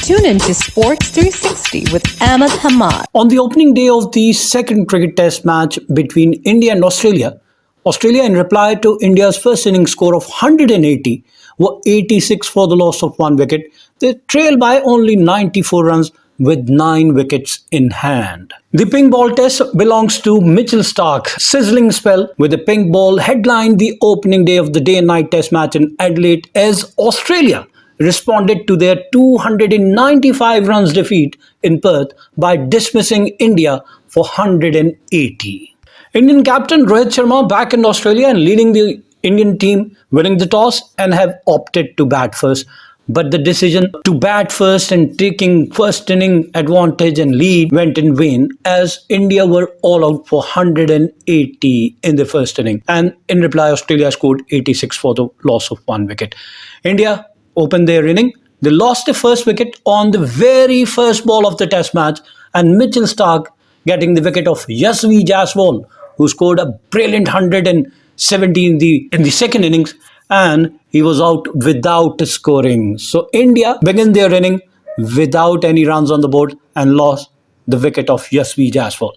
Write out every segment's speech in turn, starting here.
Tune in to Sports 360 with Ahmed Hamad. On the opening day of the second cricket test match between India and Australia, Australia, in reply to India's first innings score of 180, were 86 for the loss of one wicket. They trailed by only 94 runs with 9 wickets in hand. The pink ball test belongs to Mitchell Starc. Sizzling spell with the pink ball headlined the opening day of the day and night test match in Adelaide as Australia responded to their 295 runs defeat in Perth by dismissing India for 180. Indian captain Rohit Sharma back in Australia and leading the Indian team, winning the toss and have opted to bat first. But the decision to bat first and taking first inning advantage and lead went in vain as India were all out for 180 in the first inning. And in reply, Australia scored 86 for the loss of one wicket. India opened their inning. They lost the first wicket on the very first ball of the test match, and Mitchell Starc getting the wicket of Yashasvi Jaiswal, who scored a brilliant 170 in the second innings, and he was out without scoring. So India began their inning without any runs on the board and lost the wicket of Yashasvi Jaiswal.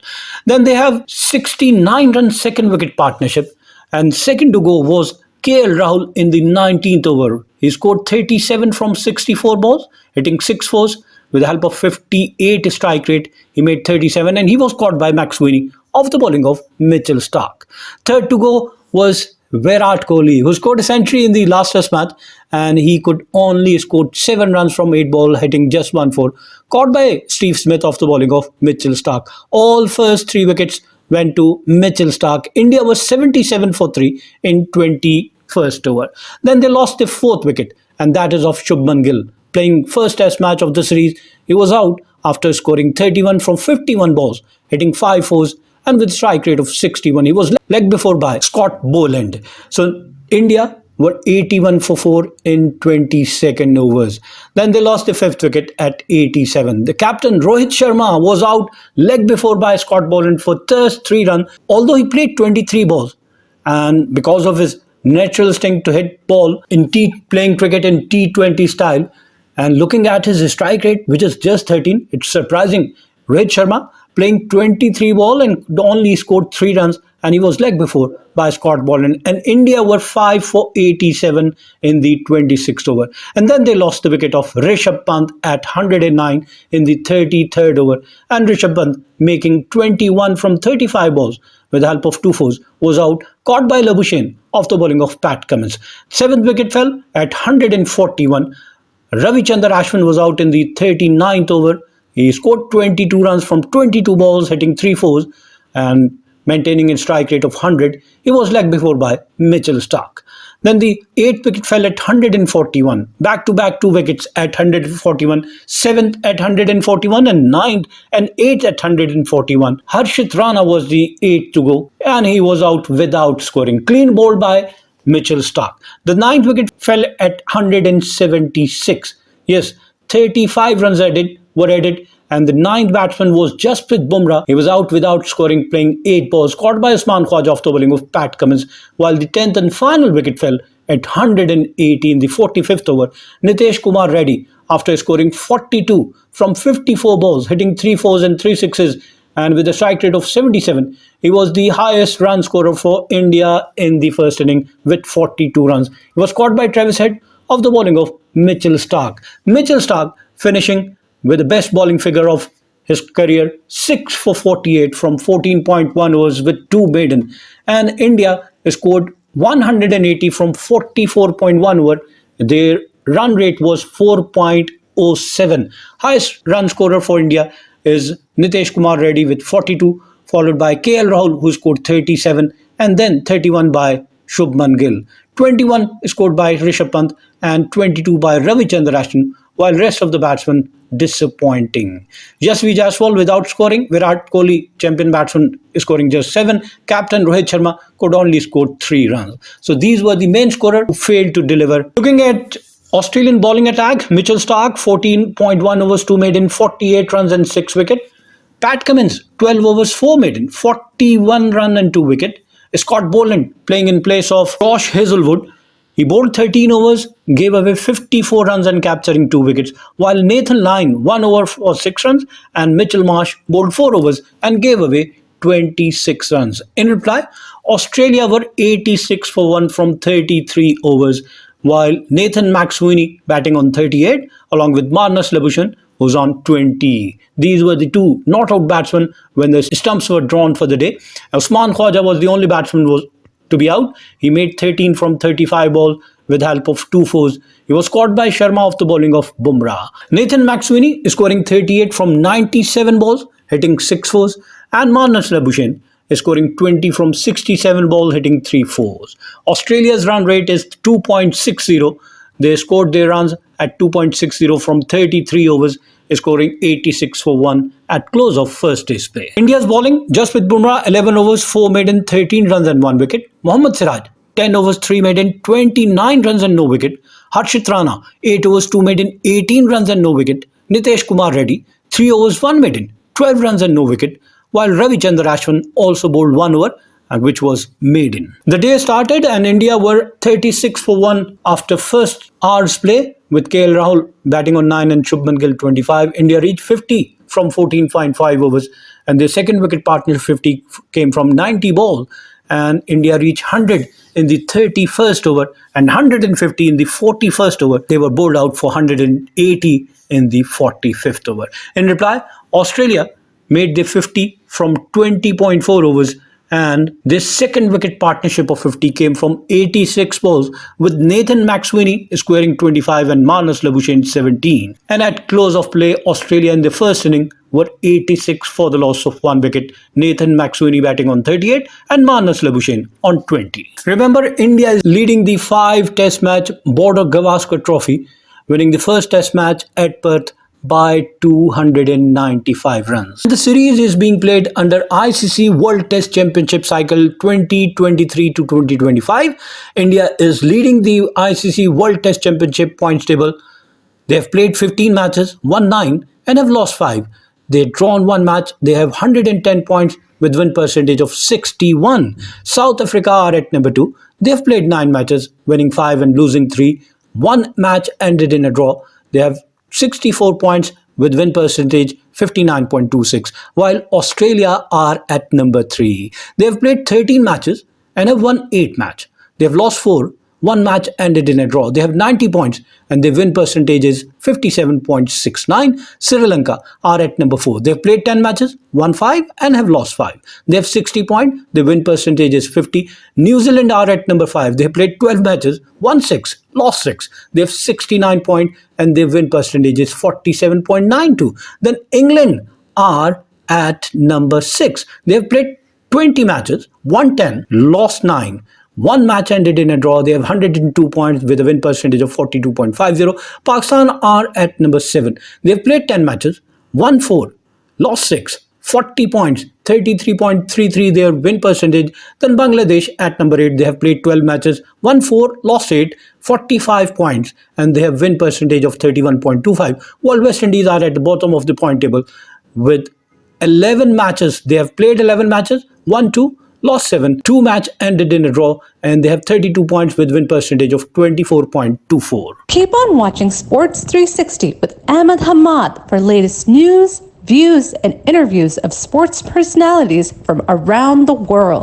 Then they have 69-run second wicket partnership, and second to go was Gill and Rahul in the 19th over. He scored 37 from 64 balls, hitting 6 fours with the help of 58 strike rate. He made 37 and he was caught by McSweeney off the bowling of Mitchell Starc. Third to go was Virat Kohli, who scored a century in the last test match, and he could only score 7 runs from 8 balls, hitting just 1 4, caught by Steve Smith off the bowling of Mitchell Starc. All first 3 wickets went to Mitchell Starc. India was 77 for 3 in 21st over. Then they lost the 4th wicket, and that is of Shubman Gill. Playing first test match of the series, he was out after scoring 31 from 51 balls, hitting 5 fours, and with strike rate of 61. He was legged before by Scott Boland. So India were 81 for 4 in 22nd overs. Then they lost the 5th wicket at 87. The captain Rohit Sharma was out legged before by Scott Boland for just 3 runs, although he played 23 balls. And because of his natural instinct to hit ball in playing cricket in T20 style, and looking at his strike rate, which is just 13, it's surprising. Rohit Sharma playing 23 ball and only scored 3 runs, and he was legged before by Scott Boland. And India were 5 for 87 in the 26th over. And then they lost the wicket of Rishabh Pant at 109 in the 33rd over. And Rishabh Pant, making 21 from 35 balls with the help of 2 fours, was out, caught by Labuschagne off the bowling of Pat Cummins. 7th wicket fell at 141. Ashwin was out in the 39th over. He scored 22 runs from 22 balls, hitting 3 fours and maintaining a strike rate of 100. He was legged before by Mitchell Starc. Then the 8th wicket fell at 141. Back-to-back 2 wickets at 141. 7th at 141 and 9th and 8th at 141. Harshit Rana was the 8th to go, and he was out without scoring. Clean bowled by Mitchell Starc. The 9th wicket fell at 176. Yes, 35 runs were added, and the 9th batsman was Jasprit Bumrah. He was out without scoring, playing 8 balls, caught by Usman Khawaja off the bowling of Pat Cummins, while the 10th and final wicket fell at 180 in the 45th over. Nitish Kumar Reddy, after scoring 42 from 54 balls, hitting 3 fours and 3 sixes, and with a strike rate of 77, he was the highest run scorer for India in the first inning with 42 runs. He was caught by Travis Head off the bowling of Mitchell Starc. Mitchell Starc finishing with the best bowling figure of his career, 6 for 48 from 14.1 overs with 2 maiden. And India scored 180 from 44.1 over. Their run rate was 4.07. Highest run scorer for India is Nitish Kumar Reddy with 42, followed by Gill and Rahul, who scored 37, and then 31 by Shubman Gill. 21 scored by Rishabh Pant and 22 by Ashwin, while rest of the batsmen disappointing. Yashasvi Jaiswal without scoring. Virat Kohli, champion batsman, scoring just 7. Captain Rohit Sharma could only score 3 runs. So these were the main scorers who failed to deliver. Looking at Australian bowling attack, Mitchell Starc, 14.1 overs, 2 maiden, 48 runs and 6 wicket. Pat Cummins, 12 overs, 4 maiden, 41 run and 2 wicket. Scott Boland playing in place of Josh Hazlewood. He bowled 13 overs, gave away 54 runs and capturing 2 wickets, while Nathan Lyon 1 over for 6 runs and Mitchell Marsh bowled 4 overs and gave away 26 runs. In reply, Australia were 86 for 1 from 33 overs, while Nathan McSweeney batting on 38 along with Marnus Labuschagne was on 20. These were the two not-out batsmen when the stumps were drawn for the day. Usman Khawaja was the only batsman to be out. He made 13 from 35 balls with help of 2 fours. He was caught by Sharma off the bowling of Bumrah. Nathan McSweeney is scoring 38 from 97 balls, hitting 6 fours, and Marnus Labuschagne is scoring 20 from 67 balls, hitting 3 fours. Australia's run rate is 2.60. They scored their runs at 2.60 from 33 overs, scoring 86 for 1 at close of first day's play. India's bowling, Jasprit Bumrah, 11 overs, 4 maiden, 13 runs and 1 wicket. Mohammad Siraj, 10 overs, 3 maiden, 29 runs and no wicket. Harshit Rana, 8 overs, 2 maiden, 18 runs and no wicket. Nitish Kumar Reddy, 3 overs, 1 maiden, 12 runs and no wicket. While Ashwin also bowled 1 over, which was maiden. The day started and India were 36 for 1 after first hour's play with Gill and Rahul batting on 9 and Shubman Gill 25. India reached 50 from 14.5 overs and their second wicket partner 50 came from 90 ball, and India reached 100 in the 31st over and 150 in the 41st over. They were bowled out for 180 in the 45th over. In reply, Australia made the 50 from 20.4 overs, and this second wicket partnership of 50 came from 86 balls with Nathan McSweeney scoring 25 and Marnus Labuschagne 17. And at close of play, Australia in the first inning were 86 for the loss of 1 wicket. Nathan McSweeney batting on 38 and Marnus Labuschagne on 20. Remember, India is leading the 5-test match Border Gavaskar Trophy, winning the first test match at Perth by 295 runs. The series is being played under ICC World Test Championship cycle 2023 to 2025. India is leading the ICC World Test Championship points table. They have played 15 matches, won 9 and have lost 5. They have drawn 1 match. They have 110 points with win percentage of 61. South Africa are at number 2. They have played 9 matches, winning 5 and losing 3. 1 match ended in a draw. They have 64 points with win percentage 59.26, while Australia are at number 3. They have played 13 matches and have won 8 matches. They have lost 4. 1 match ended in a draw. They have 90 points and their win percentage is 57.69. Sri Lanka are at number 4. They have played 10 matches, won 5 and have lost 5. They have 60 points. Their win percentage is 50. New Zealand are at number 5. They have played 12 matches, won 6, lost 6. They have 69 points and their win percentage is 47.92. Then England are at number 6. They have played 20 matches, won 10, lost 9. 1 match ended in a draw. They have 102 points with a win percentage of 42.50. Pakistan are at number 7. They have played 10 matches, won 4, lost 6, 40 points, 33.33 their win percentage. Then Bangladesh at number 8. They have played 12 matches, won 4, lost 8, 45 points and they have win percentage of 31.25. While West Indies are at the bottom of the point table with 11 matches. They have played 11 matches, won 2, lost 7, 2 match ended in a draw and they have 32 points with win percentage of 24.24. Keep on watching Sports 360 with Ahmed Hamad for latest news, views, and interviews of sports personalities from around the world.